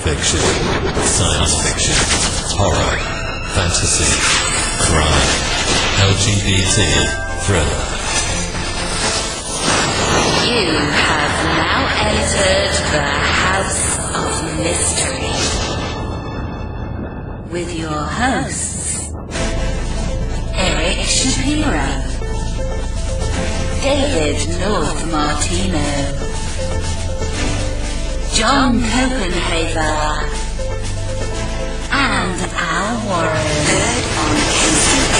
fiction, science fiction, horror, fantasy, crime, LGBT, thriller. You have now entered the House of Mystery with your hosts, Eric Shapiro, David North Martino, John Copenhaver, and Al Warren. Heard on KCAQ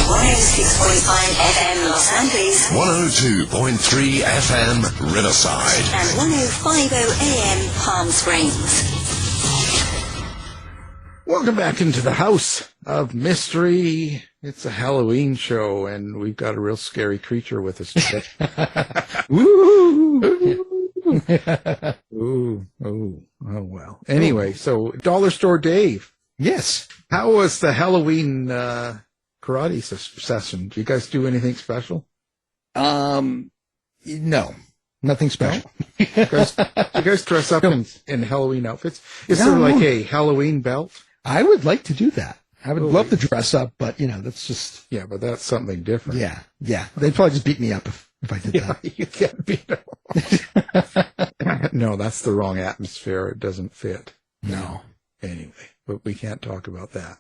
106.5 FM Los Angeles, 102.3 FM Riverside, and 105.0 AM Palm Springs. Welcome back into the House of Mystery. It's a Halloween show, and we've got a real scary creature with us today. Woo! Ooh, oh well. Anyway, so Dollar Store Dave. Yes. How was the Halloween karate session? Did you guys do anything special? No, nothing special. Do you guys dress up in Halloween outfits? Is there like a Halloween belt? I would like to do that. I would love to dress up, but that's just... Yeah, but that's something different. Yeah. They'd probably just beat me up if I did that. You can't beat them. No, that's the wrong atmosphere. It doesn't fit. No. Anyway, but we can't talk about that.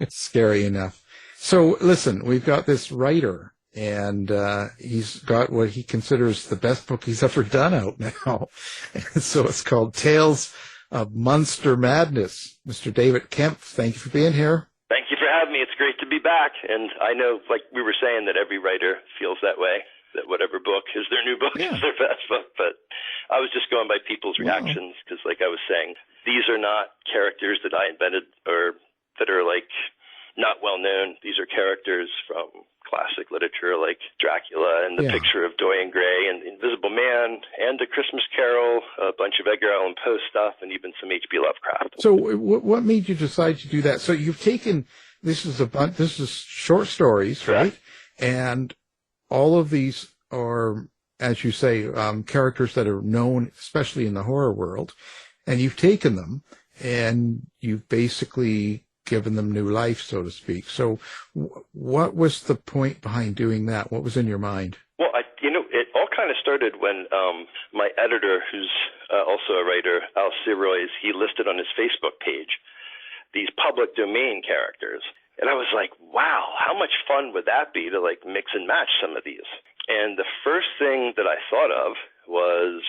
Scary enough. So, listen, we've got this writer, and he's got what he considers the best book he's ever done out now. And so it's called Tales of Monster Madness. Mr. David Kempf, thank you for being here. Thank you for having me. It's great to be back. And I know, like we were saying, that every writer feels that way, that whatever book is their new book is their best book. But I was just going by people's reactions because, like I was saying, these are not characters that I invented or that are, like, not well known. These are characters from classic literature like Dracula and The Picture of Dorian Gray and The Invisible Man and A Christmas Carol, a bunch of Edgar Allan Poe stuff, and even some H.P. Lovecraft. So what made you decide to do that? So you've taken, this is short stories, right? And all of these are, as you say, characters that are known, especially in the horror world, and you've taken them and you've basically given them new life, so to speak. So what was the point behind doing that? What was in your mind? Well, it all kind of started when my editor, who's also a writer, Al Sirois, he listed on his Facebook page these public domain characters. And I was like, wow, how much fun would that be to, like, mix and match some of these? And the first thing that I thought of was,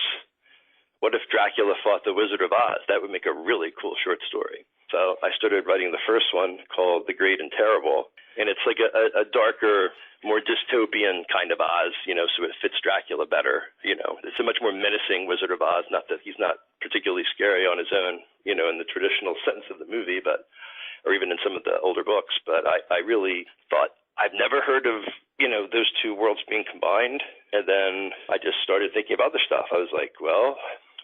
what if Dracula fought the Wizard of Oz? That would make a really cool short story. So I started writing the first one called The Great and Terrible, and it's like a darker, more dystopian kind of Oz, so it fits Dracula better. It's a much more menacing Wizard of Oz, not that he's not particularly scary on his own, in the traditional sense of the movie, or even in some of the older books. But I really thought, I've never heard of, those two worlds being combined. And then I just started thinking of other stuff. I was like, well,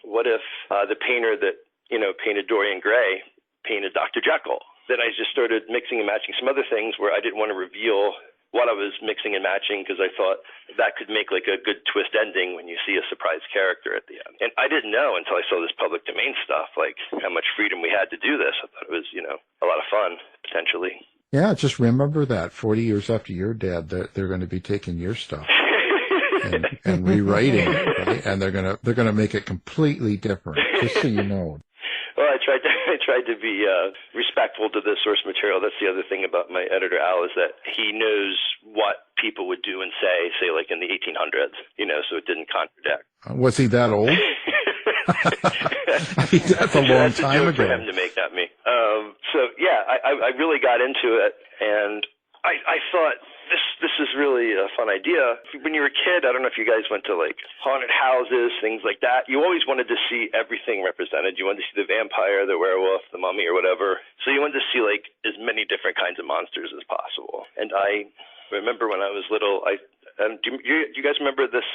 what if the painter that, painted Dorian Gray painted Dr. Jekyll? Then I just started mixing and matching some other things where I didn't want to reveal what I was mixing and matching because I thought that could make like a good twist ending when you see a surprise character at the end. And I didn't know until I saw this public domain stuff, like how much freedom we had to do this. I thought it was, a lot of fun, potentially. Yeah, just remember that 40 years after you're dead, they're going to be taking your stuff and rewriting it, right? And they're going to make it completely different, just so you know. Well, I tried to be respectful to the source material. That's the other thing about my editor, Al, is that he knows what people would do and say like in the 1800s, so it didn't contradict. Was he that old? That's a long time ago. For him to make, not me. I really got into it, and I thought this is really a fun idea. When you were a kid, I don't know if you guys went to like haunted houses, things like that. You always wanted to see everything represented. You wanted to see the vampire, the werewolf, the mummy, or whatever. So you wanted to see like as many different kinds of monsters as possible. And I remember when I was little, do you guys remember this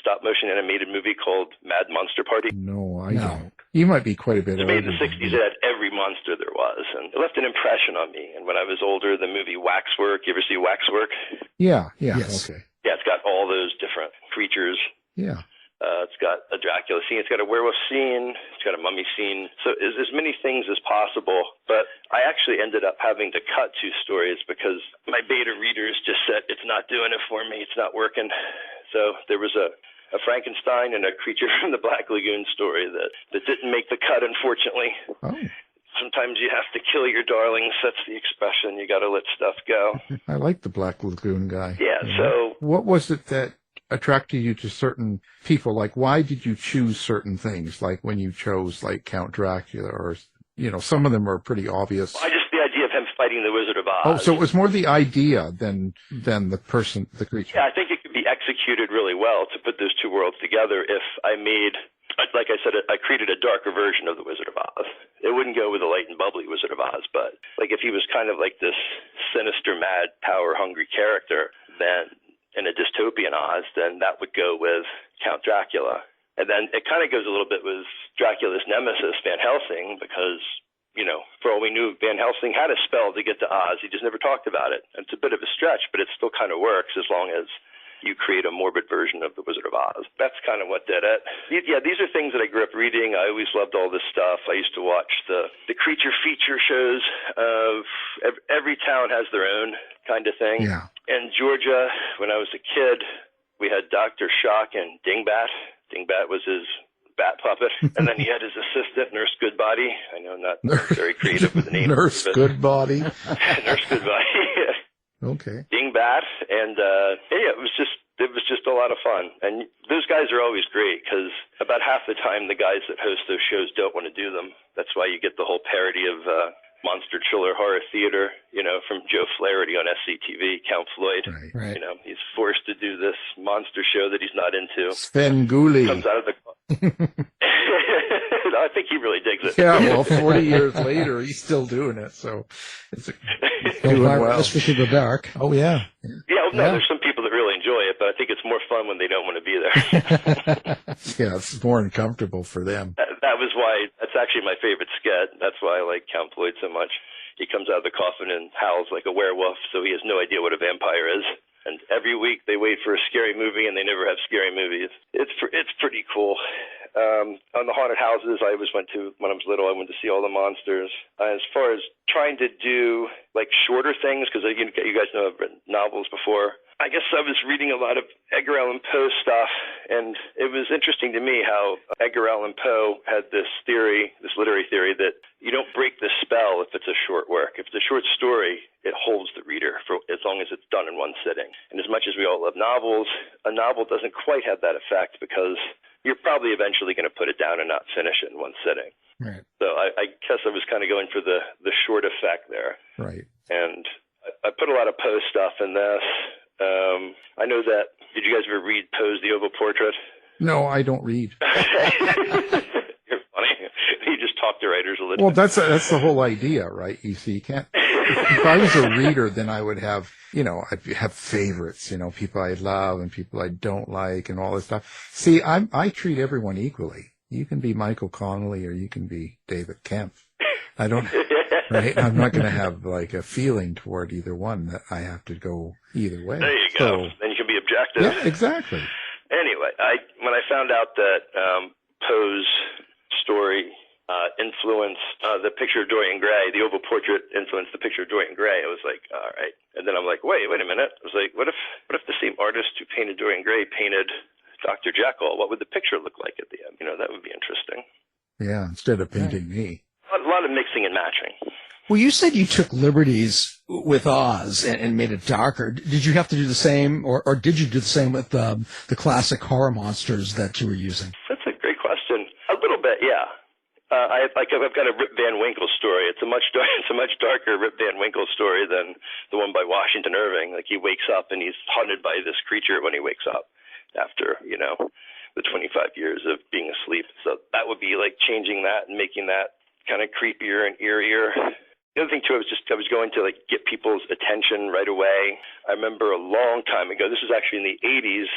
stop-motion animated movie called Mad Monster Party? No, I don't. You might be quite a bit older. It was made in the 60s. It had every monster there was, and it left an impression on me. And when I was older, the movie Waxwork, you ever see Waxwork? Yeah, yes. Okay. Yeah, it's got all those different creatures. Yeah. It's got a Dracula scene. It's got a werewolf scene. It's got a mummy scene. So as many things as possible. But I actually ended up having to cut 2 stories because my beta readers just said, it's not doing it for me. It's not working. So there was a Frankenstein and a Creature from the Black Lagoon story that didn't make the cut, unfortunately. Oh. Sometimes you have to kill your darlings. That's the expression. You got to let stuff go. I like the Black Lagoon guy. Yeah, so... What was it that attracted you to certain people? Like, why did you choose certain things? Like when you chose, like, Count Dracula, or, some of them are pretty obvious. I just, the idea of him fighting the Wizard of Oz. Oh, so it was more the idea than the person, the creature. Yeah, I think it could be executed really well to put those 2 worlds together if I made... Like I said, I created a darker version of the Wizard of Oz. It wouldn't go with a light and bubbly Wizard of Oz, but like if he was kind of like this sinister, mad, power-hungry character, then in a dystopian Oz, then that would go with Count Dracula. And then it kind of goes a little bit with Dracula's nemesis, Van Helsing, because, for all we knew, Van Helsing had a spell to get to Oz. He just never talked about it. And it's a bit of a stretch, but it still kind of works as long as you create a morbid version of the Wizard of Oz. That's kind of what did it. Yeah, these are things that I grew up reading. I always loved all this stuff. I used to watch the creature feature shows of every town has their own kind of thing. Yeah. In Georgia, when I was a kid, we had Dr. Shock and Dingbat. Dingbat was his bat puppet. And then he had his assistant, Nurse Goodbody. I know, not very creative with the name. Nurse Goodbody. Nurse Goodbody. Okay. Dingbat, and it was just a lot of fun. And those guys are always great because about half the time the guys that host those shows don't want to do them. That's why you get the whole parody of Monster Chiller Horror Theater, from Joe Flaherty on SCTV, Count Floyd. Right. He's forced to do this monster show that he's not into. Svengoolie. Comes out of the... I think he really digs it. Yeah, well, 40 years later, he's still doing it, so it's doing well. Especially the dark. Oh, yeah. Yeah, there's some people that really enjoy it, but I think it's more fun when they don't want to be there. Yeah, it's more uncomfortable for them. That was why, that's actually my favorite sketch. That's why I like Count Floyd so much. He comes out of the coffin and howls like a werewolf, so he has no idea what a vampire is. And every week they wait for a scary movie, and they never have scary movies. It's pretty cool. On the haunted houses, I always went to, when I was little, I went to see all the monsters. As far as trying to do like shorter things, because you guys know I've written novels before, I guess I was reading a lot of Edgar Allan Poe stuff, and it was interesting to me how Edgar Allan Poe had this theory, this literary theory, that you don't break the spell if it's a short work. If it's a short story, it holds the reader for as long as it's done in one sitting. And as much as we all love novels, a novel doesn't quite have that effect because you're probably eventually going to put it down and not finish it in one sitting. Right. So I guess I was kind of going for the short effect there. Right. And I put a lot of Poe stuff in this. I know that. Did you guys ever read Poe's The Oval Portrait? No, I don't read. You're funny. You just talk to writers a little. Well, that's the whole idea, right? You see, you can't. If I was a reader, then I would have, I'd have favorites, people I love and people I don't like and all this stuff. See, I treat everyone equally. You can be Michael Connelly or you can be David Kempf. I don't, right? I'm not going to have like a feeling toward either one that I have to go either way. There you go. Then you can be objective. Yeah, exactly. Anyway, when I found out that Poe's story influenced the picture of Dorian Gray, the Oval Portrait influenced the picture of Dorian Gray, I was like, all right. And then I'm like, wait a minute. I was like, what if the same artist who painted Dorian Gray painted Dr. Jekyll? What would the picture look like at the end? That would be interesting. Yeah, instead of painting me. A lot of mixing and matching. Well, you said you took liberties with Oz and made it darker. Did you have to do the same, or did you do the same with the classic horror monsters that you were using? That's a great question. A little bit, yeah. I've got a Rip Van Winkle story. It's a much darker Rip Van Winkle story than the one by Washington Irving. Like he wakes up and he's haunted by this creature when he wakes up after the 25 years of being asleep. So that would be like changing that and making that kind of creepier and eerier. The other thing too, I was going to like get people's attention right away. I remember a long time ago, this was actually in the 80s,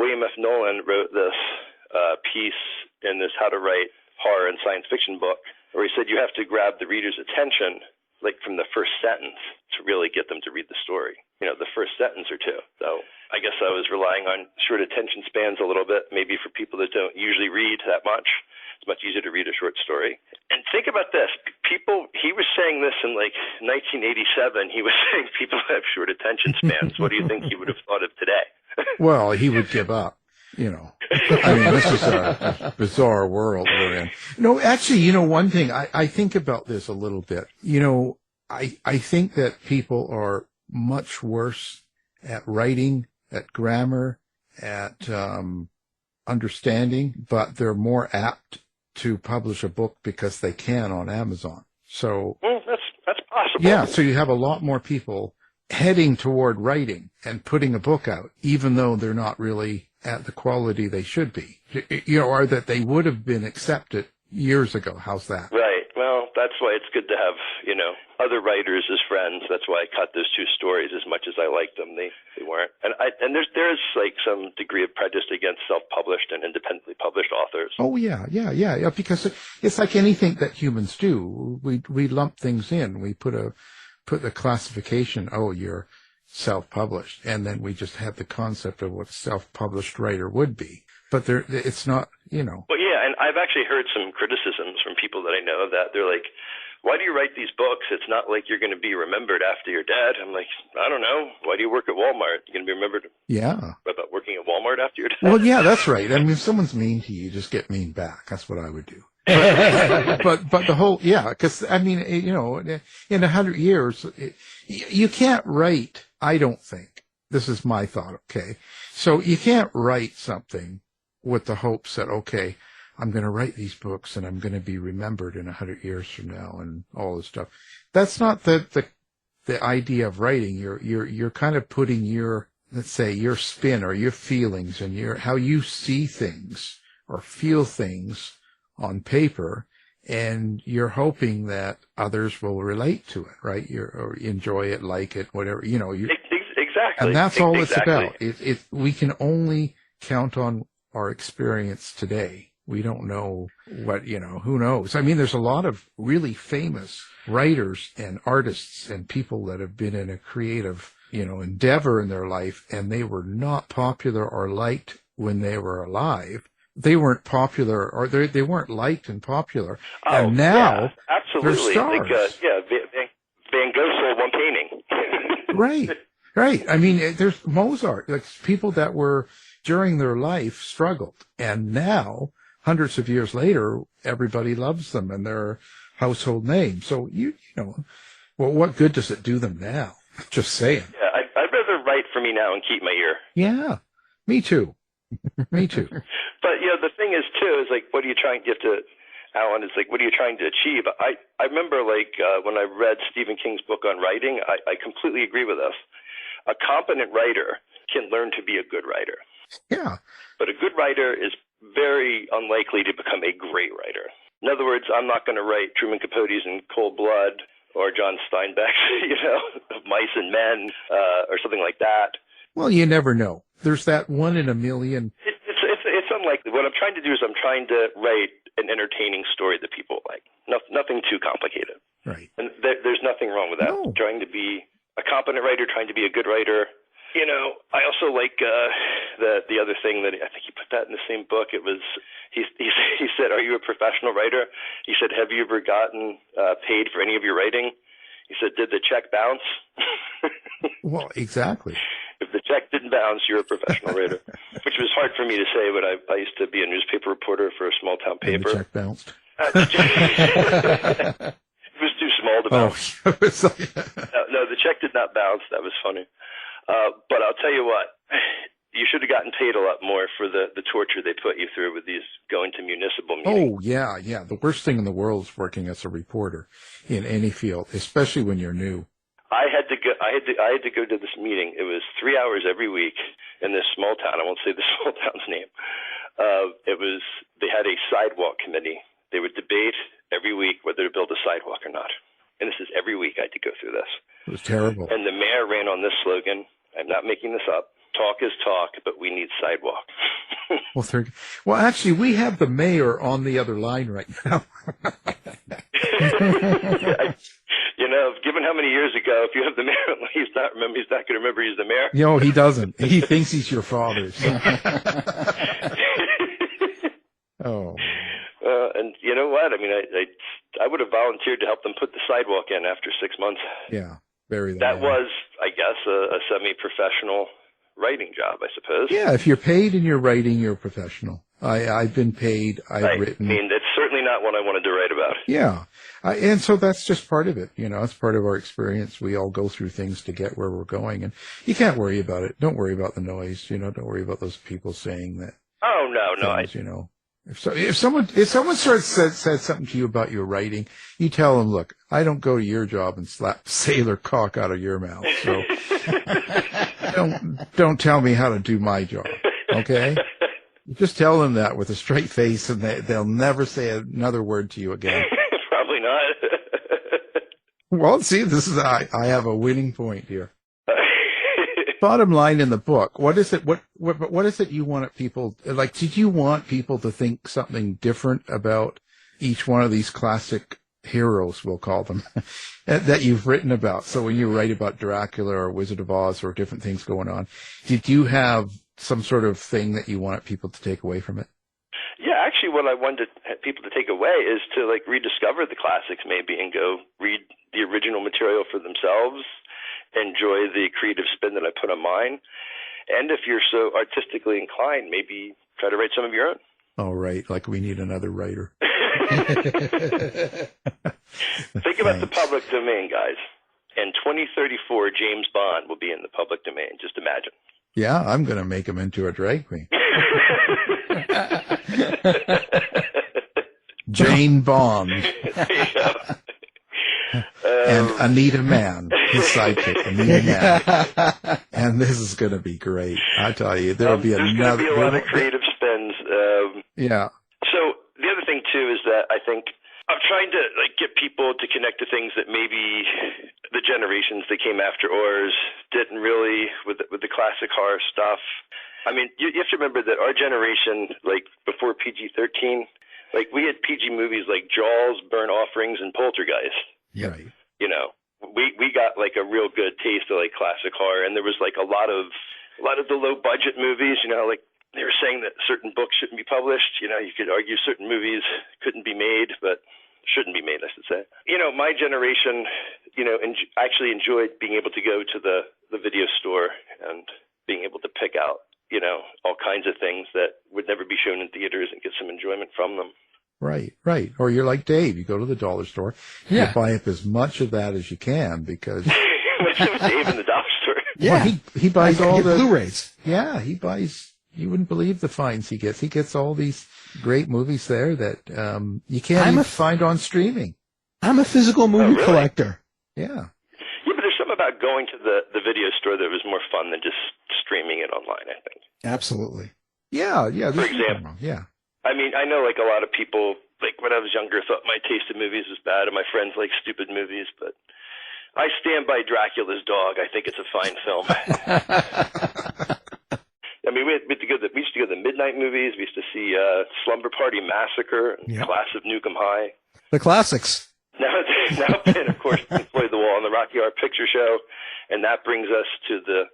William F. Nolan wrote this piece in this How to Write Horror and Science Fiction book where he said you have to grab the reader's attention like from the first sentence to really get them to read the story. You know, the first sentence or two. So I guess I was relying on short attention spans a little bit, maybe for people that don't usually read that much. It's much easier to read a short story. And think about this. He was saying this in like 1987. He was saying people have short attention spans. What do you think he would have thought of today? Well, he would give up. You know, I mean, this is a bizarre world we're in. No, actually, you know, one thing I think about this a little bit. You know, I think that people are much worse at writing, at grammar, at understanding, but they're more apt to publish a book because they can on Amazon. So that's possible. Yeah, so you have a lot more people heading toward writing and putting a book out, even though they're not really at the quality they should be, you know, or that they would have been accepted years ago. How's that? Right. Well, that's why it's good to have, you know, other writers as friends. That's why I cut those two stories as much as I liked them. They weren't. And there's like some degree of prejudice against self-published and independently published authors. Oh, yeah, because it's like anything that humans do. We lump things in. We put the classification, oh, you're self-published, and then we just have the concept of what a self-published writer would be. But it's not, you know. Well, yeah, and I've actually heard some criticisms from people that I know that they're like, why do you write these books? It's not like you're going to be remembered after you're dead. I'm like, I don't know. Why do you work at Walmart? You're going to be remembered about working at Walmart after you're dead? Well, yeah, that's right. I mean, if someone's mean to you, just get mean back. That's what I would do. But the whole, yeah, because, I mean, you know, in 100 years, you can't write, I don't think. This is my thought, okay? So you can't write something with the hopes that, okay, I'm going to write these books and I'm going to be remembered in 100 years from now and all this stuff. That's not the idea of writing. You're kind of putting your, let's say, your spin or your feelings and how you see things or feel things on paper, and you're hoping that others will relate to it, right? Or enjoy it, like it, whatever, you know. Exactly. And that's all it's about. We can only count on our experience today. We don't know what, you know, who knows? I mean, there's a lot of really famous writers and artists and people that have been in a creative, you know, endeavor in their life, and they were not popular or liked when they were alive. They weren't popular, or they weren't liked and popular. Oh, and now, yeah, absolutely. they're stars. Like, Van Gogh sold one painting. Right. I mean, there's Mozart, like people that were during their life struggled, and now, hundreds of years later, everybody loves them and they're household names. So you know, well, what good does it do them now? Just saying. Yeah, I'd rather write for me now and keep my ear. Yeah, me too. Me too. But, you know, the thing is, too, is like, what are you trying to get to, Alan, is like, what are you trying to achieve? I remember, like, when I read Stephen King's book on writing, I completely agree with this. A competent writer can learn to be a good writer. Yeah. But a good writer is very unlikely to become a great writer. In other words, I'm not going to write Truman Capote's in Cold Blood or John Steinbeck's, you know, Mice and Men, or something like that. Well, you never know. There's that one in a million. It's unlikely. What I'm trying to do is I'm trying to write an entertaining story that people like. Nothing too complicated. Right. And there's nothing wrong with that. No. Trying to be a competent writer, trying to be a good writer. You know, I also like the other thing that I think he put that in the same book. It was he said, "Are you a professional writer?" He said, "Have you ever gotten paid for any of your writing?" He said, "Did the check bounce?" Well, exactly. If the check didn't bounce, you're a professional writer, which was hard for me to say, but I used to be a newspaper reporter for a small town paper. And the check bounced. It was too small to bounce. No, the check did not bounce. That was funny. But I'll tell you what, you should have gotten paid a lot more for the torture they put you through with these going to municipal meetings. Oh, yeah. The worst thing in the world is working as a reporter in any field, especially when you're new. I had to go to this meeting. It was 3 hours every week in this small town. I won't say the small town's name. They had a sidewalk committee. They would debate every week whether to build a sidewalk or not. And this is every week I had to go through this. It was terrible. And the mayor ran on this slogan. I'm not making this up. Talk is talk, but we need sidewalk. Well, actually, we have the mayor on the other line right now. You know, how many years ago, if you have the mayor, he's not going to remember he's the mayor. No, he doesn't. He thinks he's your father. So. Oh. And you know what? I mean, I would have volunteered to help them put the sidewalk in after 6 months. Yeah, very. That was, I guess, a semi-professional writing job, I suppose. Yeah, if you're paid and you're writing, you're a professional. I've been paid. I've written. I mean, it's certainly not what I wanted to write about. Yeah, and so that's just part of it. You know, it's part of our experience. We all go through things to get where we're going, and you can't worry about it. Don't worry about the noise. You know, don't worry about those people saying that. Oh no, things, you know. If someone said something to you about your writing, you tell them, look, I don't go to your job and slap sailor cock out of your mouth. So don't tell me how to do my job. Okay? You just tell them that with a straight face, and they'll never say another word to you again. Probably not. Well, see, I have a winning point here. Bottom line in the book, what is it? What is it you want people like? Did you want people to think something different about each one of these classic heroes, we'll call them, that you've written about? So when you write about Dracula or Wizard of Oz or different things going on, did you have some sort of thing that you wanted people to take away from it? Yeah, actually, what I wanted people to take away is to like rediscover the classics, maybe, and go read the original material for themselves. Enjoy the creative spin that I put on mine. And if you're so artistically inclined, maybe try to write some of your own. Oh, right. Like we need another writer. Think about the public domain, guys. In 2034, James Bond will be in the public domain. Just imagine. Yeah, I'm going to make him into a drag queen. Jane Bond. There you go. And Anita Mann, his sidekick, Anita Mann. And this is going to be great. I tell you, there'll be there's another. There's going to be a lot of creative spins. Yeah. So the other thing too is that I think I'm trying to like get people to connect to things that maybe the generations that came after ours didn't really with the classic horror stuff. I mean, you have to remember that our generation, like before PG-13, like we had PG movies like Jaws, Burnt Offerings, and Poltergeist. Yeah. Right. You know, we got like a real good taste of like classic horror, and there was like a lot of the low budget movies. You know, like they were saying that certain books shouldn't be published. You know, you could argue certain movies couldn't be made, but shouldn't be made, I should say. You know, my generation, you know, actually enjoyed being able to go to the video store and being able to pick out, you know, all kinds of things that would never be shown in theaters and get some enjoyment from them. Right, right. Or you're like Dave. You go to the dollar store. You buy up as much of that as you can because Dave in the dollar store. Yeah, well, he buys all the Blu-rays. Yeah, he buys. You wouldn't believe the finds he gets. He gets all these great movies there that you can't even find on streaming. I'm a physical movie collector. Yeah. Yeah, but there's something about going to the video store that was more fun than just streaming it online, I think. Absolutely. Yeah, yeah. For example, I mean, I know like a lot of people, like when I was younger, thought my taste in movies was bad and my friends like stupid movies, but I stand by Dracula's dog. I think it's a fine film. I mean, we used to go to the midnight movies. We used to see Slumber Party Massacre and Class of Nukem High. The classics. Now, and of course, Floyd the Wall and the Rocky Horror Picture Show, and that brings us to the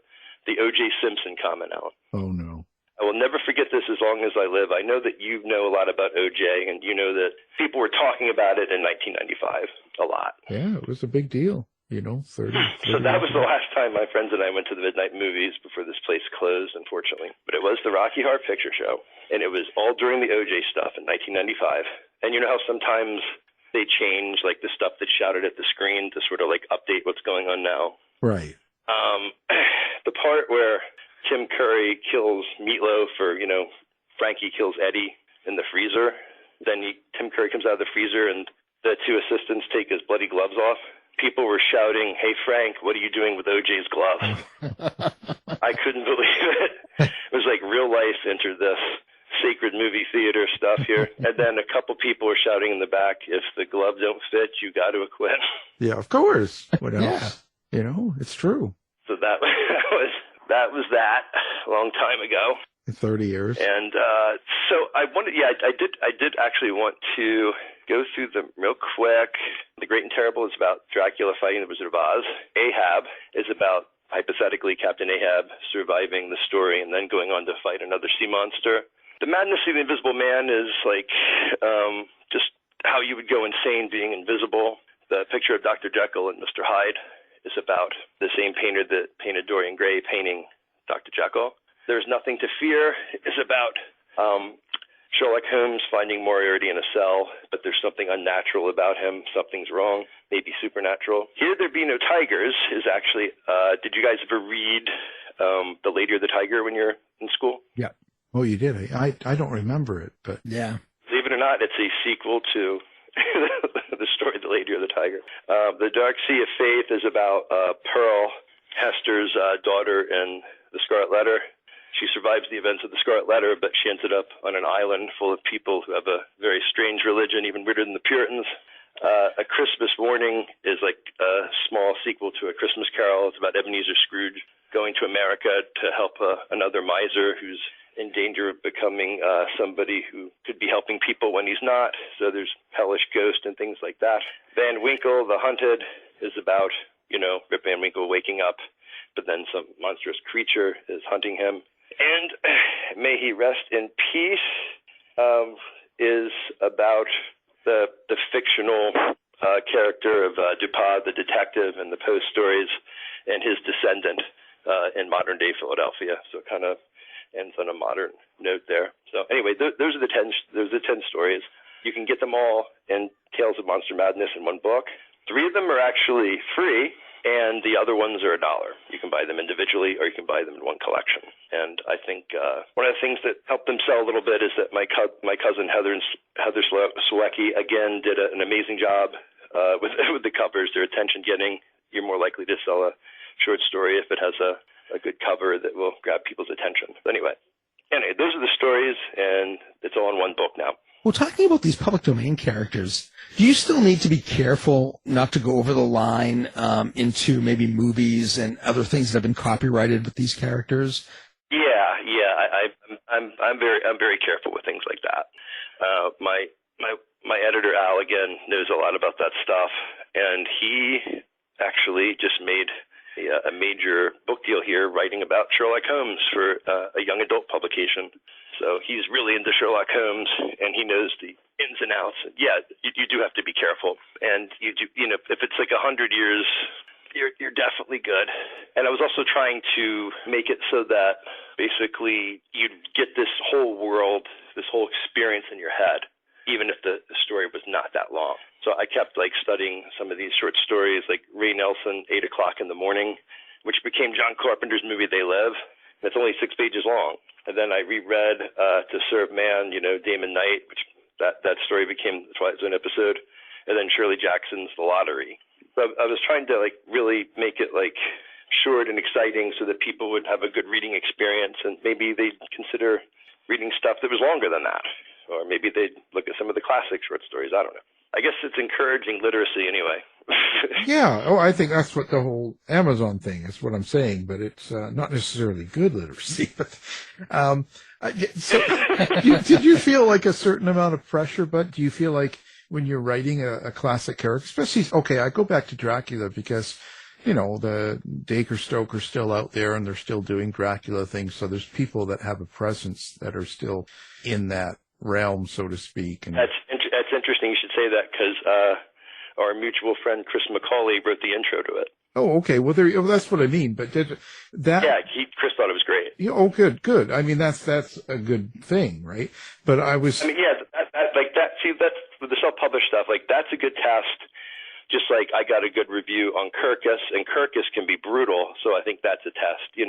O.J. Simpson comment, Alan. Oh no. I will never forget this as long as I live. I know that you know a lot about O.J., and you know that people were talking about it in 1995 a lot. Yeah, it was a big deal. You know, 30 So that was the last time my friends and I went to the midnight movies before this place closed, unfortunately. But it was the Rocky Horror Picture Show, and it was all during the O.J. stuff in 1995. And you know how sometimes they change, like, the stuff that's shouted at the screen to sort of, like, update what's going on now? Right. The part where Tim Curry kills Meatloaf or, you know, Frankie kills Eddie in the freezer. Then Tim Curry comes out of the freezer and the two assistants take his bloody gloves off. People were shouting, "Hey, Frank, what are you doing with OJ's gloves?" I couldn't believe it. It was like real life entered this sacred movie theater stuff here. And then a couple people were shouting in the back, "If the gloves don't fit, you got to acquit." Yeah, of course. What else? You know, it's true. So that was that a long time ago. 30 years. And so I wanted, I did actually want to go through them real quick. The Great and Terrible is about Dracula fighting the Wizard of Oz. Ahab is about, hypothetically, Captain Ahab surviving the story and then going on to fight another sea monster. The Madness of the Invisible Man is like just how you would go insane being invisible. The picture of Dr. Jekyll and Mr. Hyde is about the same painter that painted Dorian Gray painting Dr. Jekyll. There's Nothing to Fear is about Sherlock Holmes finding Moriarty in a cell, but there's something unnatural about him. Something's wrong, maybe supernatural. Here There Be No Tigers is actually, did you guys ever read The Lady or the Tiger when you're in school? Yeah. Oh, you did. I don't remember it, but Yeah. Believe it or not, it's a sequel to the story The Lady or the Tiger. The Dark Sea of Faith is about Pearl, Hester's daughter in The Scarlet Letter. She survives the events of the Scarlet Letter, but she ended up on an island full of people who have a very strange religion, even weirder than the Puritans. A Christmas Warning is like a small sequel to A Christmas Carol. It's about Ebenezer Scrooge going to America to help another miser who's in danger of becoming somebody who could be helping people when he's not. So there's hellish ghost and things like that. Van Winkle, The Hunted, is about, Rip Van Winkle waking up, but then some monstrous creature is hunting him. And May He Rest in Peace is about the fictional character of Dupin, the detective, in the Poe stories, and his descendant in modern-day Philadelphia. So it kind of ends on a modern note there. So anyway, those are the 10 stories. You can get them all in Tales of Monster Madness in one book. 3 of them are actually free, and the other ones are $1. You can buy them individually, or you can buy them in one collection. And I think one of the things that helped them sell a little bit is that my cousin Heather Swelecki again did an amazing job with the covers. They're attention-getting. You're more likely to sell a short story if it has a good cover that will grab people's attention. Anyway, those are the stories, and it's all in one book now. Well, talking about these public domain characters, do you still need to be careful not to go over the line into maybe movies and other things that have been copyrighted with these characters? Yeah. I'm very careful with things like that. My editor Al again knows a lot about that stuff, and he actually just made a major book deal here writing about Sherlock Holmes for a young adult publication. So he's really into Sherlock Holmes, and he knows the ins and outs. Yeah, you do have to be careful. And you do, if it's like 100 years, you're definitely good. And I was also trying to make it so that basically you'd get this whole world, this whole experience in your head, even if the story was not that long. So I kept studying some of these short stories, like Ray Nelson, 8 o'clock in the morning, which became John Carpenter's movie They Live. And it's only 6 pages long. And then I reread To Serve Man, Damon Knight, which that story became the Twilight Zone episode. And then Shirley Jackson's The Lottery. So I was trying to really make it short and exciting so that people would have a good reading experience, and maybe they'd consider reading stuff that was longer than that. Or maybe they'd look at some of the classic short stories. I don't know. I guess it's encouraging literacy anyway. yeah. Oh, I think that's what the whole Amazon thing is, what I'm saying, but it's not necessarily good literacy. But did you feel a certain amount of pressure, but do you feel like when you're writing a classic character, especially, I go back to Dracula because, the Dacre Stoker's still out there and they're still doing Dracula things. So there's people that have a presence that are still in that realm, so to speak. And that's interesting. You should say that because our mutual friend Chris McCauley wrote the intro to it. Oh, okay. Well, that's what I mean. But Chris thought it was great. Yeah, oh, good. I mean, that's a good thing, right? But that. See, that's with the self-published stuff. That's a good test. Just like I got a good review on Kirkus, and Kirkus can be brutal. So I think that's a test. You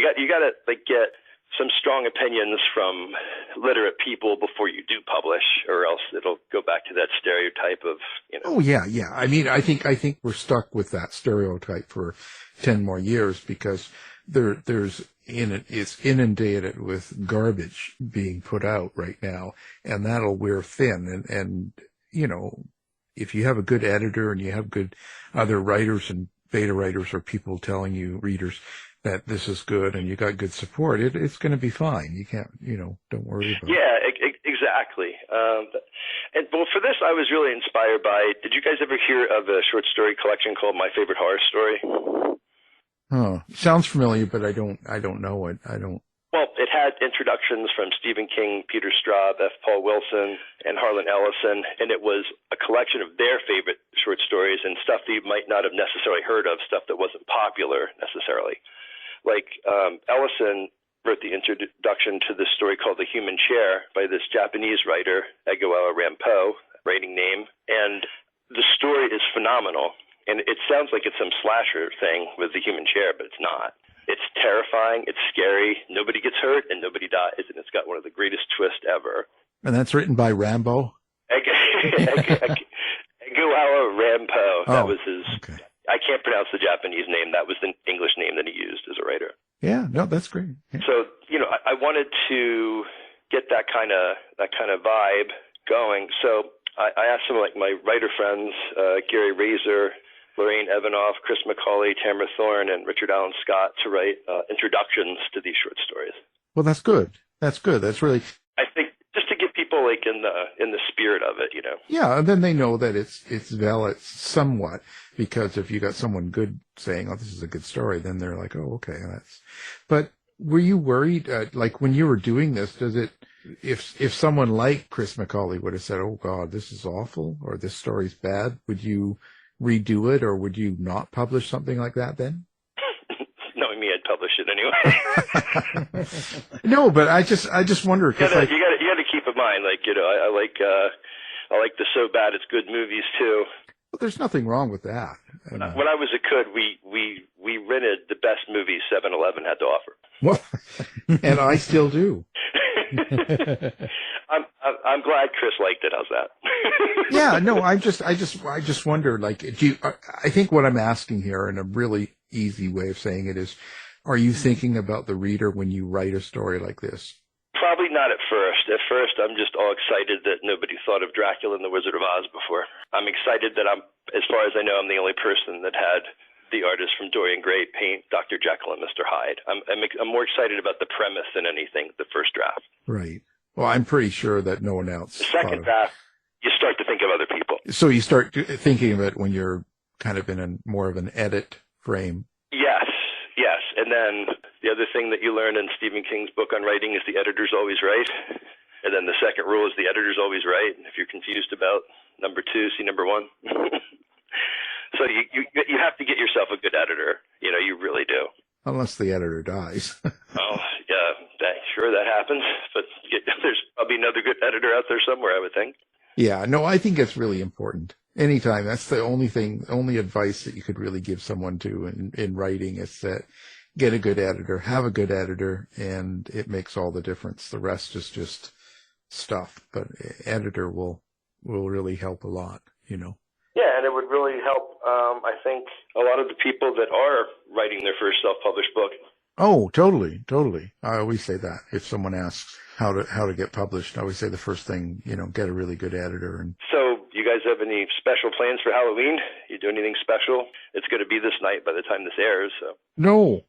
got to get some strong opinions from literate people before you do publish, or else it'll go back to that stereotype of, Oh yeah. I mean, I think we're stuck with that stereotype for 10 more years because it's inundated with garbage being put out right now, and that'll wear thin. And if you have a good editor and you have good other writers and beta writers or people telling you, readers, that this is good and you got good support, it's going to be fine. You can't, don't worry about it. Yeah, exactly. And well, for this, I was really inspired by. Did you guys ever hear of a short story collection called My Favorite Horror Story? Oh, sounds familiar, but I don't know it. I don't. Well, it had introductions from Stephen King, Peter Straub, F. Paul Wilson, and Harlan Ellison, and it was a collection of their favorite short stories and stuff that you might not have necessarily heard of, stuff that wasn't popular necessarily. Like Ellison wrote the introduction to this story called The Human Chair by this Japanese writer, Edgar Allan Poe, writing name, and the story is phenomenal. And it sounds like it's some slasher thing with the human chair, but it's not. It's terrifying, it's scary, nobody gets hurt, and nobody dies, and it's got one of the greatest twists ever. And that's written by Rambo? Edgar Allan Poe. That was his... Okay. I can't pronounce the Japanese name. That was the English name that he used as a writer. Yeah, no, that's great. Yeah. So, I wanted to get that kind of vibe going. So I asked some of my writer friends, Gary Razor, Lorraine Evanoff, Chris McCauley, Tamara Thorne, and Richard Allen Scott to write introductions to these short stories. Well, that's good. That's good. That's really... I think just to get people in the spirit of it, Yeah, and then they know that it's valid somewhat, because if you got someone good saying, "Oh, this is a good story," then they're like, "Oh, okay, that's." But were you worried, when you were doing this? Does it, if someone like Chris McCauley would have said, "Oh God, this is awful," or "This story's bad," would you redo it, or would you not publish something like that then? Knowing me, I'd publish it anyway. No, but I just wonder, because you got to keep in mind, I like the so bad it's good movies too. Well, there's nothing wrong with that. When I was a kid, we rented the best movies 7-Eleven had to offer. Well, and I still do. I'm glad Chris liked it. How's that? Yeah, no, I just wonder, I think what I'm asking here, in a really easy way of saying it, is, are you thinking about the reader when you write a story like this? Probably not at first. At first, I'm just all excited that nobody thought of Dracula and the Wizard of Oz before. I'm excited that as far as I know, I'm the only person that had the artist from Dorian Gray paint Dr. Jekyll and Mr. Hyde. I'm more excited about the premise than anything, the first draft. Right. Well, I'm pretty sure that no one else. The second draft, you start to think of other people. So you start thinking of it when you're kind of in more of an edit frame. Yes. And then the other thing that you learn in Stephen King's book on writing is the editor's always right. And then the second rule is the editor's always right. If you're confused about number 2, see number 1. So you have to get yourself a good editor. You really do. Unless the editor dies. Oh, yeah, sure that happens. But there's probably another good editor out there somewhere, I would think. Yeah, no, I think it's really important. Anytime, that's the only advice that you could really give someone in writing, is that get a good editor, have a good editor, and it makes all the difference. The rest is just stuff, but editor will really help a lot, Yeah, and it would really help, I think, a lot of the people that are writing their first self-published book. Oh, totally. I always say that. If someone asks how to get published, I always say the first thing, get a really good editor. And so, you guys have any special plans for Halloween? You do anything special? It's going to be this night by the time this airs. So. No.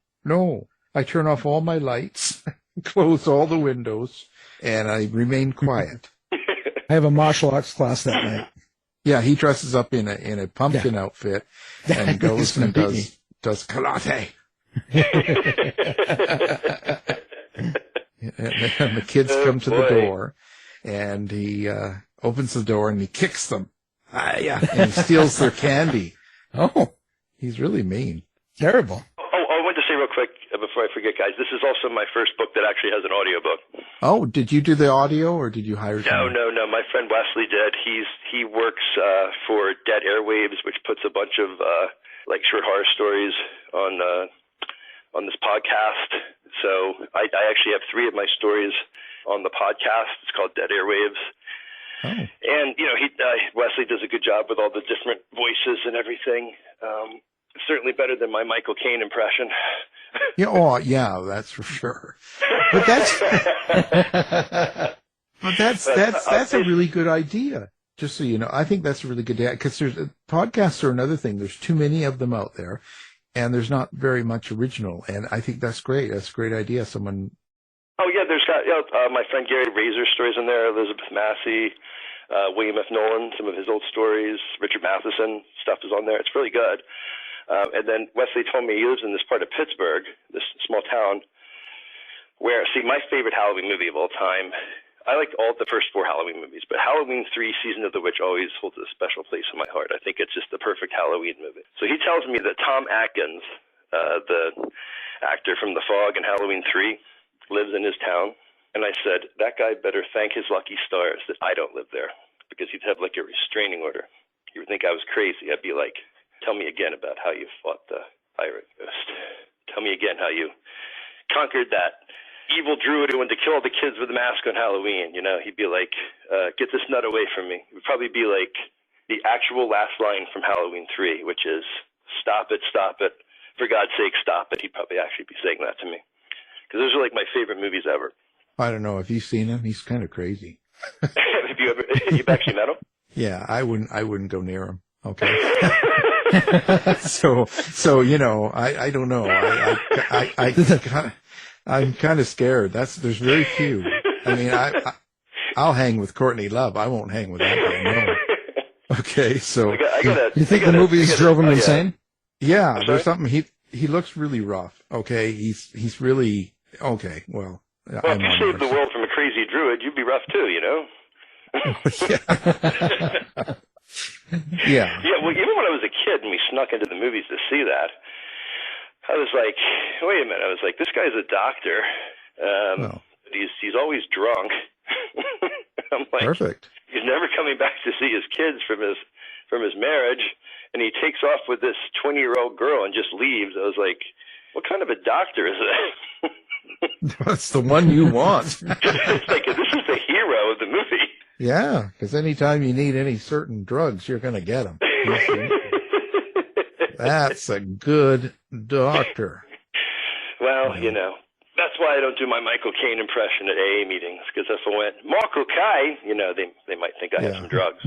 I turn off all my lights, close all the windows, and I remain quiet. I have a martial arts class that night. Yeah, he dresses up in a pumpkin outfit and goes and does karate. And the kids come to the door, and he opens the door and he kicks them. Yeah, and he steals their candy. Oh, he's really mean. Terrible. I wanted to say real quick before I forget, guys, this is also my first book that actually has an audiobook. Oh, did you do the audio, or did you hire someone? No. My friend Wesley did. He works for Dead Airwaves, which puts a bunch of short horror stories on this podcast. So I actually have 3 of my stories on the podcast. It's called Dead Airwaves. Oh. And, Wesley does a good job with all the different voices and everything. Certainly better than my Michael Caine impression. Yeah, that's for sure. But that's a really good idea. Just so you know, I think that's a really good idea, because podcasts are another thing. There's too many of them out there, and there's not very much original. And I think that's great. That's a great idea. Someone Oh, yeah, there's got my friend Gary Razor's stories in there, Elizabeth Massey, William F. Nolan, some of his old stories, Richard Matheson stuff is on there. It's really good. And then Wesley told me he lives in this part of Pittsburgh, this small town, where, see, my favorite Halloween movie of all time, I like all the first 4 Halloween movies, but Halloween 3, Season of the Witch, always holds a special place in my heart. I think it's just the perfect Halloween movie. So he tells me that Tom Atkins, the actor from The Fog and Halloween 3, lives in his town. And I said, that guy better thank his lucky stars that I don't live there, because he'd have like a restraining order. He would think I was crazy. I'd be like, tell me again about how you fought the pirate ghost. Tell me again how you conquered that evil druid who wanted to kill all the kids with a mask on Halloween. You know, he'd be like, get this nut away from me. It would probably be like the actual last line from Halloween 3, which is, stop it, for God's sake, stop it. He'd probably actually be saying that to me. Because those are like my favorite movies ever. I don't know. Have you seen him? He's kind of crazy. You've actually met him? Yeah, I wouldn't go near him. Okay. so, you know, I don't know. I'm kind of scared. There's very few. I mean, I'll hang with Courtney Love. I won't hang with that guy. No. Okay. So you think the movies drove him insane? Yeah, there's something. He looks really rough. Okay. He's really okay. Well, if you saved the world from a crazy druid, you'd be rough too, you know? Yeah. Yeah, well, even when I was a kid and we snuck into the movies to see that, I was like, wait a minute. I was like, this guy's a doctor. He's always drunk. I'm like, perfect. He's never coming back to see his kids from his marriage, and he takes off with this 20-year-old girl and just leaves. I was like, what kind of a doctor is that? That's the one you want. It's like, this is the hero of the movie. Yeah, because anytime you need any certain drugs, you're going to get them. That's a good doctor. Well, you know, that's why I don't do my Michael Caine impression at AA meetings, because if I went, Michael Caine, you know, they might think I have some drugs.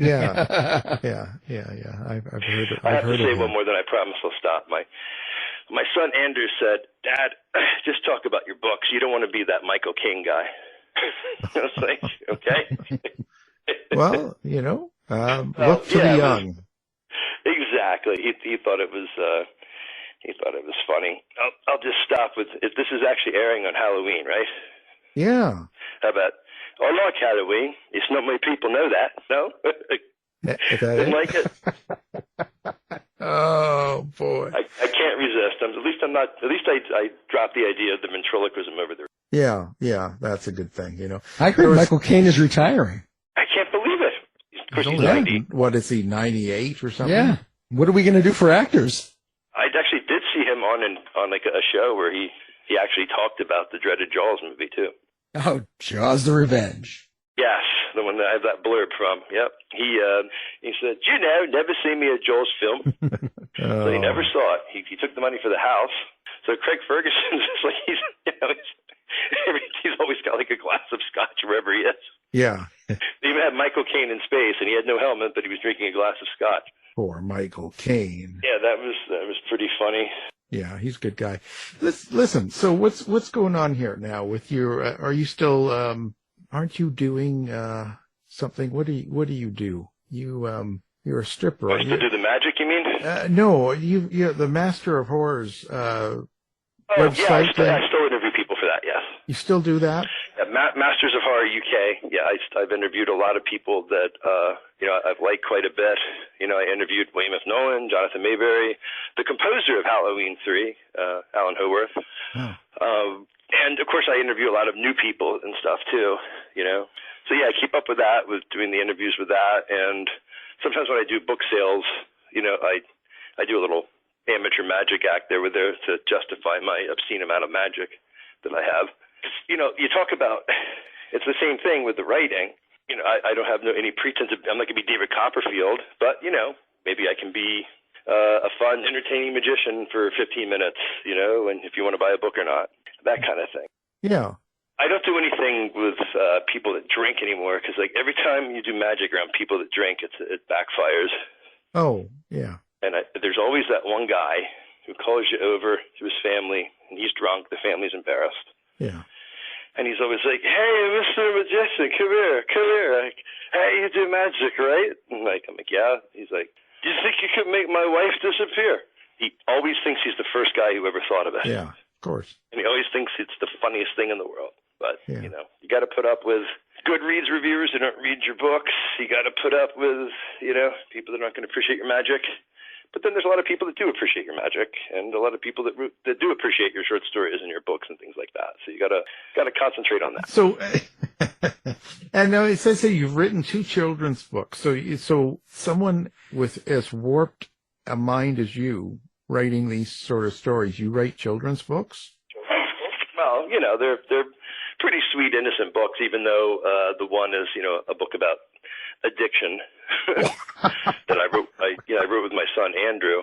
Yeah. I've heard it. I have to say one more, then I promise I'll stop. My son Anders said, Dad, just talk about your books. You don't want to be that Michael Caine guy. I was like, okay. Well, you know, look to the young. Exactly. He thought it was funny. I'll just stop with, if this is actually airing on Halloween, right? Yeah. How about, I like Halloween. It's not many people know that. No? Didn't like it. Oh boy. I can't resist. At least I dropped the idea of the ventriloquism over there. Yeah, that's a good thing, you know. I heard Michael Caine is retiring. I can't believe it. Of course, he's 90. What is he, 98 or something? Yeah. What are we going to do for actors? I actually did see him on like a show where he actually talked about the dreaded Jaws movie too. Oh, Jaws the Revenge. Yes, the one that I have that blurb from. Yep. He said, you know, never seen me a Jaws film. So he never saw it. He took the money for the house. So Craig Ferguson's just like, he's always got like a glass of scotch wherever he is. Yeah. They even had Michael Caine in space, and he had no helmet, but he was drinking a glass of scotch. Poor Michael Caine. Yeah, that was pretty funny. Yeah, he's a good guy. Listen, so what's going on here now with your? Are you still? Aren't you doing something? What do you do? You're a stripper. Oh, to do the magic, you mean? No, you're the Master of Horrors website. Yeah, I still interview people for that. Yes. You still do that? Yeah, Masters of Horror UK. Yeah, I've interviewed a lot of people that I've liked quite a bit. You know, I interviewed William F. Nolan, Jonathan Mayberry, the composer of Halloween 3, Alan Howarth. Oh. And of course, I interview a lot of new people and stuff too. You know, so yeah, I keep up with that, with doing the interviews with that, and sometimes when I do book sales, you know, I do a little amateur magic act there to justify my obscene amount of magic that I have. You know, you talk about, it's the same thing with the writing. You know, I don't have any pretense of, I'm not going to be David Copperfield, but, you know, maybe I can be a fun, entertaining magician for 15 minutes, you know, and if you want to buy a book or not, that kind of thing. Yeah. I don't do anything with people that drink anymore, because, like, every time you do magic around people that drink, it backfires. Oh, yeah. And there's always that one guy who calls you over to his family, and he's drunk, the family's embarrassed. Yeah. And he's always like, hey, Mr. Magician, come here. Like, hey, you do magic, right? I'm like, yeah. He's like, do you think you could make my wife disappear? He always thinks he's the first guy who ever thought of it. Yeah, of course. And he always thinks it's the funniest thing in the world. But, Yeah. You got to put up with Goodreads reviewers who don't read your books. You got to put up with, people that aren't going to appreciate your magic. But then there's a lot of people that do appreciate your magic, and a lot of people that do appreciate your short stories and your books and things like that. So you got to concentrate on that. So, and now it says that you've written 2 children's books. So someone with as warped a mind as you writing these sort of stories, you write children's books? Well, they're pretty sweet, innocent books, even though the one is, a book about addiction that I wrote. I wrote with my son Andrew.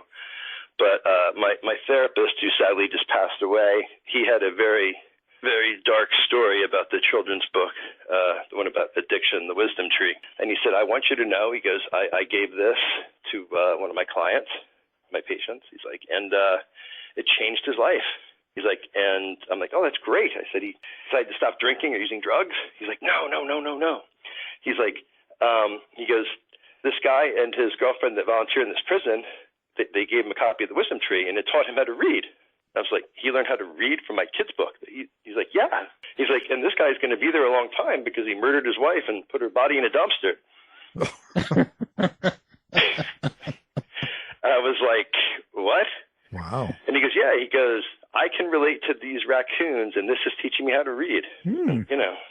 But my therapist, who sadly just passed away, he had a very, very dark story about the children's book, the one about addiction, the wisdom tree. And he said, I want you to know, he goes, I gave this to one of my clients, my patients. He's like, and it changed his life. He's like, and I'm like, oh, that's great. I said, he decided to stop drinking or using drugs. He's like, no. He's like, he goes, this guy and his girlfriend that volunteered in this prison, they gave him a copy of the wisdom tree, and it taught him how to read. I was like, he learned how to read from my kid's book. He's like, yeah. He's like, and this guy's going to be there a long time because he murdered his wife and put her body in a dumpster. I was like, what? Wow. And he goes, yeah. He goes, I can relate to these raccoons, and this is teaching me how to read.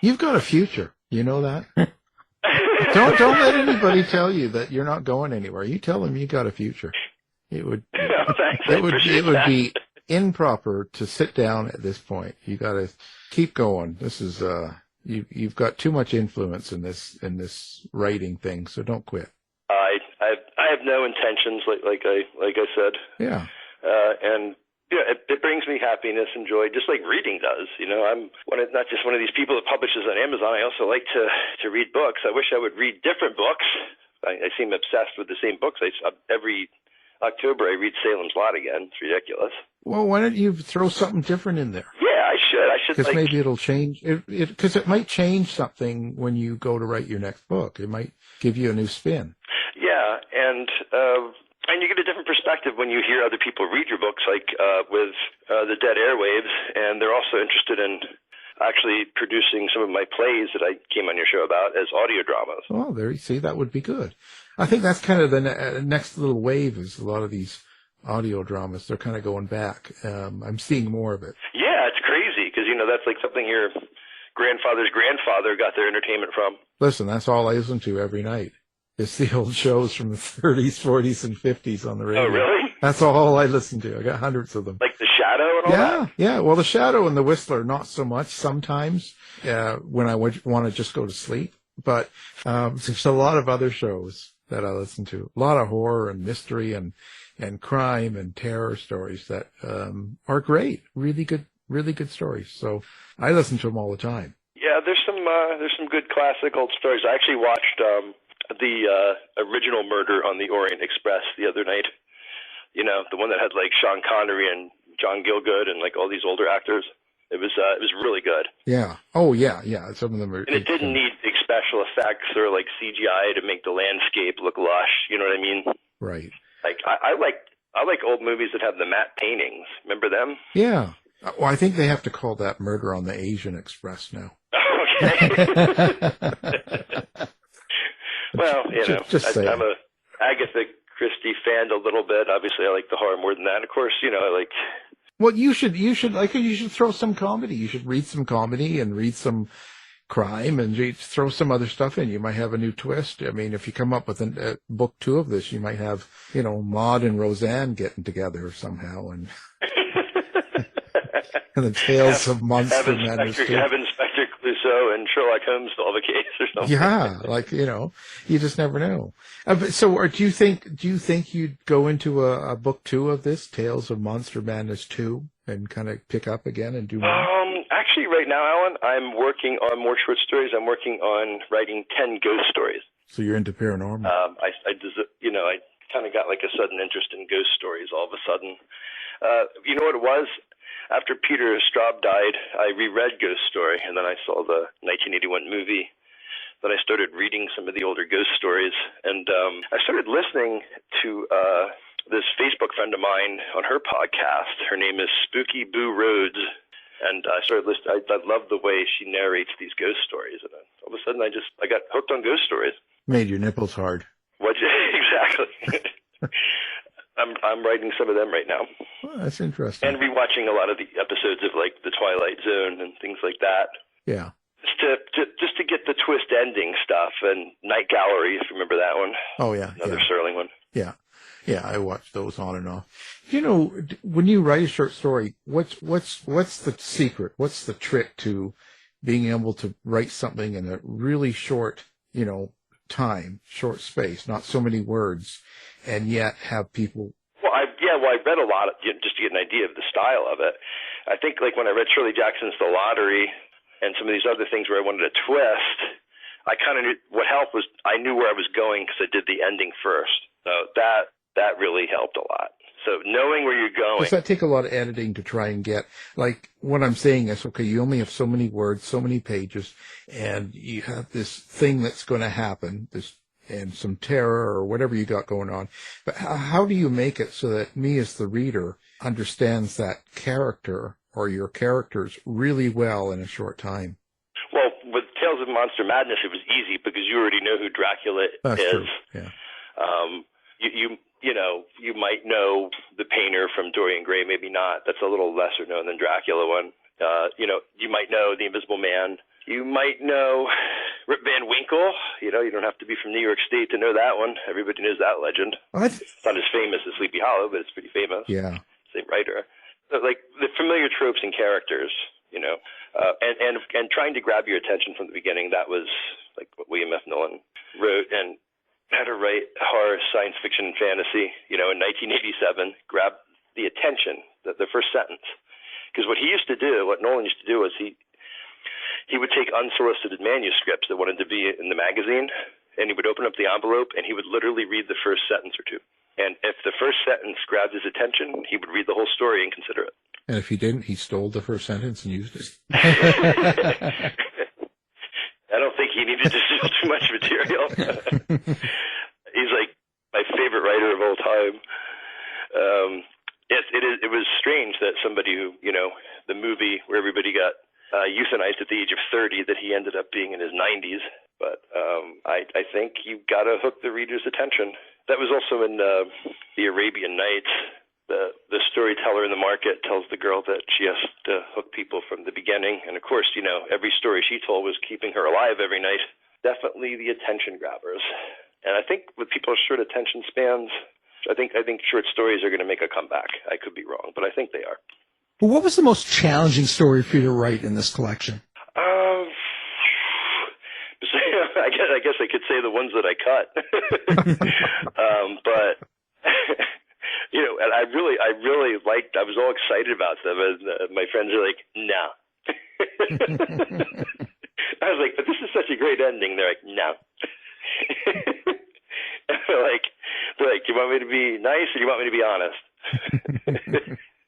You've got a future. You know that? Don't let anybody tell you that you're not going anywhere. You tell them you got a future. It would be improper to sit down at this point. You got to keep going. This is you've got too much influence in this writing thing, so don't quit. I have no intentions, like I said. Yeah. And it brings me happiness and joy, just like reading does. I'm not just one of these people that publishes on Amazon. I also like to read books. I wish I would read different books. I seem obsessed with the same books. Every October I read Salem's Lot again. It's ridiculous. Well, why don't you throw something different in there? Yeah, I should. Because maybe it'll change. Because it might change something when you go to write your next book. It might give you a new spin. Yeah, and you get a different perspective when you hear other people read your books, like with the Dead Airwaves, and they're also interested in actually producing some of my plays that I came on your show about as audio dramas. Oh, there you see, that would be good. I think that's kind of the next little wave is a lot of these audio dramas. They're kind of going back. I'm seeing more of it. Yeah, it's crazy because, that's like something your grandfather's grandfather got their entertainment from. Listen, that's all I listen to every night. It's the old shows from the 30s, 40s, and 50s on the radio. Oh, really? That's all I listen to. I got hundreds of them. Like The Shadow and all that? Yeah. Well, The Shadow and The Whistler, not so much sometimes when I want to just go to sleep. But there's a lot of other shows that I listen to. A lot of horror and mystery and crime and terror stories that are great. Really good stories. So I listen to them all the time. Yeah, there's some good classic old stories. I actually watched the original Murder on the Orient Express the other night. The one that had like Sean Connery and John Gielgud and like all these older actors. It was really good. Yeah. Oh yeah. Some of them are. And it didn't need big special effects or like CGI to make the landscape look lush. You know what I mean? Right. Like I like old movies that have the matte paintings. Remember them? Yeah. Well, I think they have to call that Murder on the Asian Express now. Okay. Well, I'm a Agatha Christie fan a little bit. Obviously, I like the horror more than that. Of course, I like. Well, you should throw some comedy. You should read some comedy and read some crime and throw some other stuff in. You might have a new twist. I mean, if you come up with a book 2 of this, you might have, Maud and Roseanne getting together somehow and and the tales of monster men. Have Inspector Clouseau and Sherlock Holmes solve a case or something. Yeah, you just never know. So, do you think you'd go into a book 2 of this, Tales of Monster Madness 2, and kind of pick up again and do more? Actually, right now, Alan, I'm working on more short stories. I'm working on writing 10 ghost stories. So you're into paranormal. I kind of got like a sudden interest in ghost stories all of a sudden. You know what it was? after Peter Straub died, I reread Ghost Story, and then I saw the 1981 movie. Then I started reading some of the older ghost stories, and I started listening to this Facebook friend of mine on her podcast. Her name is Spooky Boo Rhodes, and I started listening. I love the way she narrates these ghost stories, and all of a sudden I got hooked on ghost stories. Made your nipples hard. What exactly? I'm writing some of them right now. Well, that's interesting. And rewatching a lot of the episodes of like The Twilight Zone and things like that. Yeah. Just to get the twist ending stuff, and Night Gallery, if you remember that one. Oh yeah. Another Sterling one. Yeah. Yeah, I watched those on and off. You know, when you write a short story, what's the secret? What's the trick to being able to write something in a really short, time, short space, not so many words, and yet have people? Well, I read a lot just to get an idea of the style of it. I think like when I read Shirley Jackson's The Lottery and some of these other things where I wanted a twist, I kind of knew what helped was I knew where I was going because I did the ending first. So that really helped a lot. So knowing where you're going. Does that take a lot of editing to try and get, like, what I'm saying is, okay, you only have so many words, so many pages, and you have this thing that's going to happen, and some terror or whatever you got going on. But how do you make it so that me as the reader understands that character or your characters really well in a short time? Well, with Tales of Monster Madness, it was easy because you already know who Dracula That's is. True. Yeah. You might know the painter from Dorian Gray, maybe not. That's a little lesser known than Dracula one. You might know the Invisible Man. You might know Rip Van Winkle. You don't have to be from New York State to know that one. Everybody knows that legend. It's not as famous as Sleepy Hollow, but it's pretty famous. Yeah. Same writer. So, like the familiar tropes and characters, and trying to grab your attention from the beginning. That was like what William F. Nolan wrote, and how to write horror, science fiction, and fantasy, in 1987, grab the attention, the first sentence. Because what Nolan used to do was he would take unsolicited manuscripts that wanted to be in the magazine, and he would open up the envelope, and he would literally read the first sentence or two. And if the first sentence grabbed his attention, he would read the whole story and consider it. And if he didn't, he stole the first sentence and used it. I don't think he needed to steal too much material. He's like my favorite writer of all time. It was strange that somebody who, the movie where everybody got euthanized at the age of 30, that he ended up being in his 90s. But I think you got to hook the reader's attention. That was also in the Arabian Nights. The storyteller in the market tells the girl that she has to hook people from the beginning. And, of course, every story she told was keeping her alive every night. Definitely the attention grabbers. And I think with people's short attention spans, I think short stories are going to make a comeback. I could be wrong, but I think they are. Well, what was the most challenging story for you to write in this collection? I guess I could say the ones that I cut. But... and I really liked, I was all excited about them, and my friends are like, no. I was like, but this is such a great ending. They're like, no. they're like, do you want me to be nice or do you want me to be honest?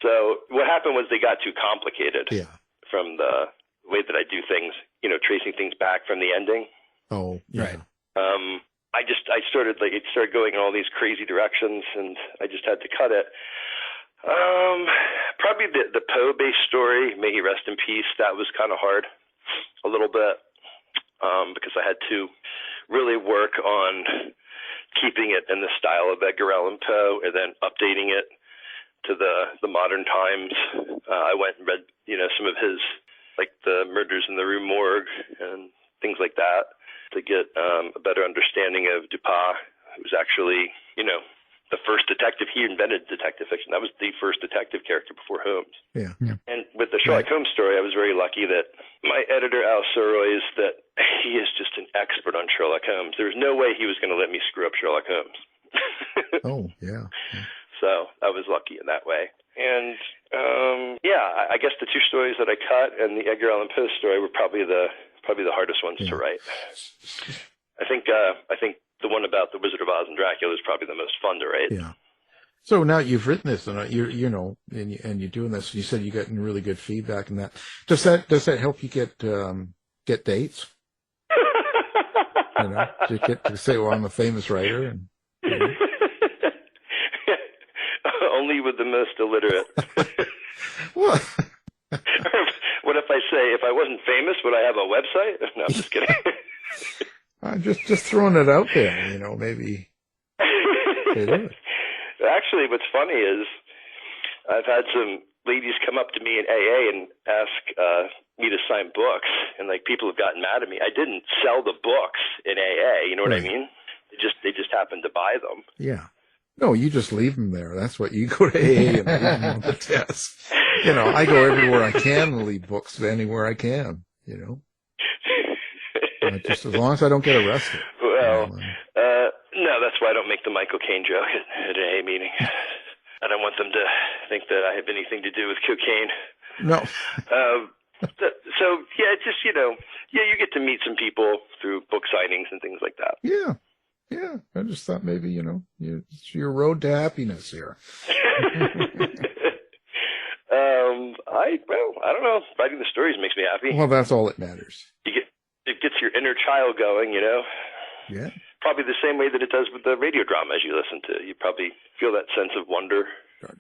So what happened was they got too complicated from the way that I do things, tracing things back from the ending. Oh, yeah. Right. I started it started going in all these crazy directions, and I just had to cut it. Probably the Poe-based story, May He Rest in Peace. That was kind of hard, a little bit, because I had to really work on keeping it in the style of Edgar Allan Poe, and then updating it to the modern times. I went and read, some of his, like the Murders in the Rue Morgue and things like that, to get a better understanding of Dupas, who was actually, the first detective. He invented detective fiction. That was the first detective character before Holmes. Yeah. And with the Sherlock Holmes story, I was very lucky that my editor, Al Surois, that he is just an expert on Sherlock Holmes. There was no way he was going to let me screw up Sherlock Holmes. Oh, yeah. So I was lucky in that way. And, I guess the two stories that I cut and the Edgar Allan Poe story were probably the hardest ones to write. I think the one about the Wizard of Oz and Dracula is probably the most fun to write. Yeah. So now you've written this, and and you're doing this. You said you're getting really good feedback, and that does that help you get dates? To get to say, "Well, I'm a famous writer," and only with the most illiterate. Well, what if I say, if I wasn't famous, would I have a website? No, I'm just kidding. I'm just throwing it out there. Maybe. Actually, what's funny is I've had some ladies come up to me in AA and ask me to sign books, and people have gotten mad at me. I didn't sell the books in AA. You know what I mean? They just happened to buy them. Yeah. No, you just leave them there. That's what you go to AA and leave them on the desk. I go everywhere I can and leave books anywhere I can. Just as long as I don't get arrested. Well, no, that's why I don't make the Michael Caine joke at an AA meeting. I don't want them to think that I have anything to do with cocaine. No. So yeah, it's just you get to meet some people through book signings and things like that. Yeah. I just thought maybe it's your road to happiness here. I don't know. Writing the stories makes me happy. Well, that's all that matters. It gets your inner child going, Yeah. Probably the same way that it does with the radio dramas you listen to. You probably feel that sense of wonder.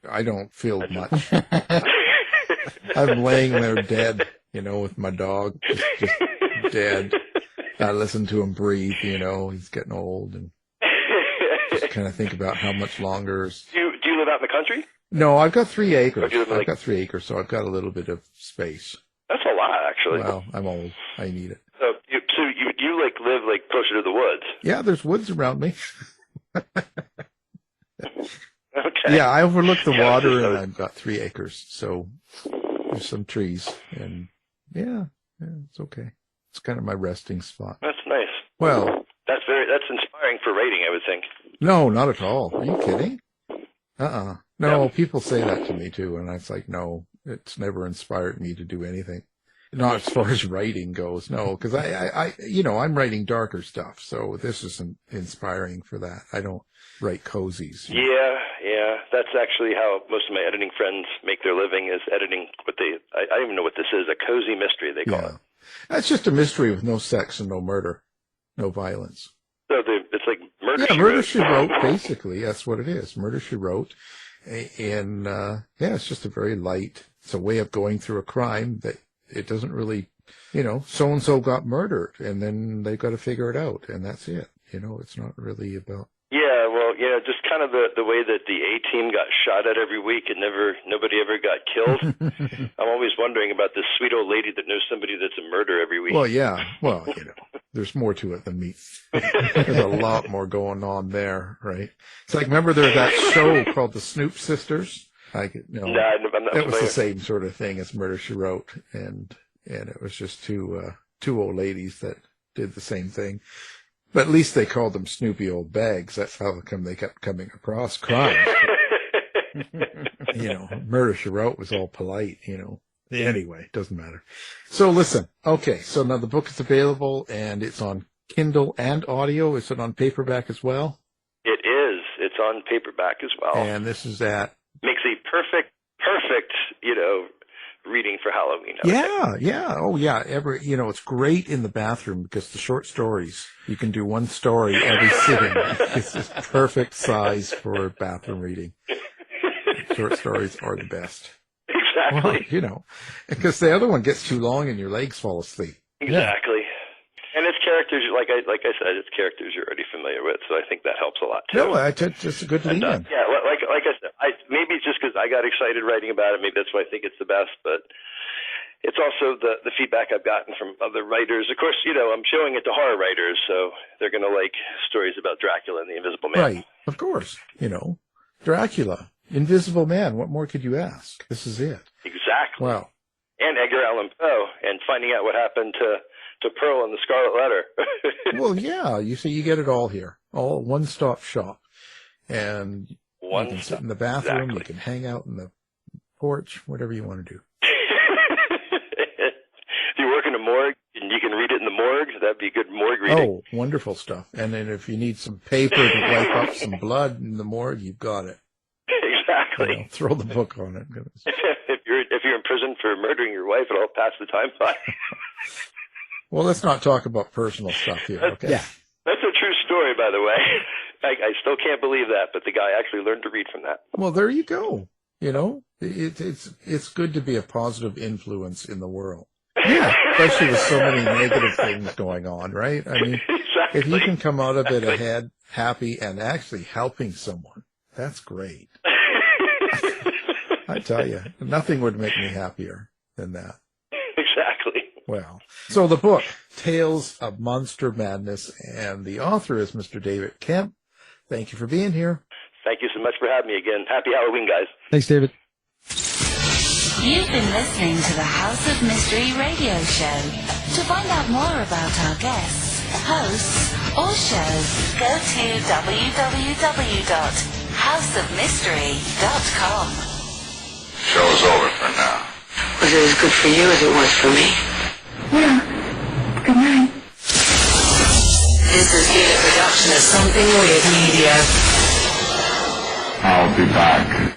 I don't feel much. I'm laying there dead, with my dog, just dead. I listen to him breathe, he's getting old, and just kind of think about how much longer. Do you live out in the country? No, I've got 3 acres. I've got 3 acres, so I've got a little bit of space. That's a lot, actually. Well, I'm old. I need it. So you live closer to the woods? Yeah, there's woods around me. Okay. Yeah, I overlook the water, and I've got 3 acres, so there's some trees, and yeah, it's okay. It's kind of my resting spot. That's nice. Well, that's inspiring for writing, I would think. No, not at all. Are you kidding? No, people say that to me too, and I was like, no, it's never inspired me to do anything. Not as far as writing goes, no, because I'm writing darker stuff, so this isn't inspiring for that. I don't write cozies. Yeah, that's actually how most of my editing friends make their living, is editing I don't even know what this is, a cozy mystery they call it. That's just a mystery with no sex and no murder, no violence. So it's like Murder, She Wrote. Murder, She Wrote, basically. That's what it is. Murder, She Wrote. And, it's just it's a way of going through a crime that it doesn't really, so-and-so got murdered, and then they've got to figure it out, and that's it. It's not really about... Yeah, well, just kind of the way that the A-team got shot at every week and nobody ever got killed. I'm always wondering about this sweet old lady that knows somebody that's a murder every week. Well, yeah. Well, there's more to it than me. There's a lot more going on there, right? It's like, remember there's that show called The Snoop Sisters? I'm not it was the same sort of thing as Murder, She Wrote, and it was just two old ladies that did the same thing. But at least they called them Snoopy Old Bags. That's how come they kept coming across crime. Murder, She Wrote was all polite, Anyway, doesn't matter. So listen, okay, so now the book is available, and it's on Kindle and audio. Is it on paperback as well? It is. It's on paperback as well. And this is at... Makes a perfect, reading for Halloween. Yeah. Oh, yeah. It's great in the bathroom because the short stories, you can do one story every sitting. It's just perfect size for bathroom reading. Short stories are the best. Exactly. Well, because the other one gets too long and your legs fall asleep. Exactly. And it's characters, like I said, it's characters you're already familiar with, so I think that helps a lot too. No, just a good lead in. Yeah, like I said, maybe it's just because I got excited writing about it. Maybe that's why I think it's the best, but it's also the feedback I've gotten from other writers. Of course, I'm showing it to horror writers, so they're going to like stories about Dracula and the Invisible Man. Right, of course. Dracula, Invisible Man. What more could you ask? This is it. Exactly. Wow. And Edgar Allan Poe, and finding out what happened to Pearl and the Scarlet Letter. Well, yeah, you see, you get it all here. All one-stop shop. And you can sit in the bathroom, You can hang out in the porch, whatever you want to do. If you work in a morgue and you can read it in the morgue, that'd be good morgue reading. Oh, wonderful stuff. And then if you need some paper to wipe up some blood in the morgue, you've got it. Exactly. Throw the book on it. if you're in prison for murdering your wife, it'll pass the time by. Well, let's not talk about personal stuff here, okay? Yeah. That's a true story, by the way. I still can't believe that, but the guy actually learned to read from that. Well, there you go. It's good to be a positive influence in the world. Yeah. Especially with so many negative things going on, right? I mean, Exactly. if you can come out of it ahead, happy, and actually helping someone, that's great. I tell you, nothing would make me happier than that. Exactly. Well, so the book, Tales of Monster Madness, and the author is Mr. David Kempf. Thank you for being here. Thank you so much for having me again. Happy Halloween, guys. Thanks, David. You've been listening to the House of Mystery radio show. To find out more about our guests, hosts, or shows, go to www.houseofmystery.com. Show's over for now. Was it as good for you as it was for me? Yeah. Good night. This has been a production of Something Weird Media. I'll be back.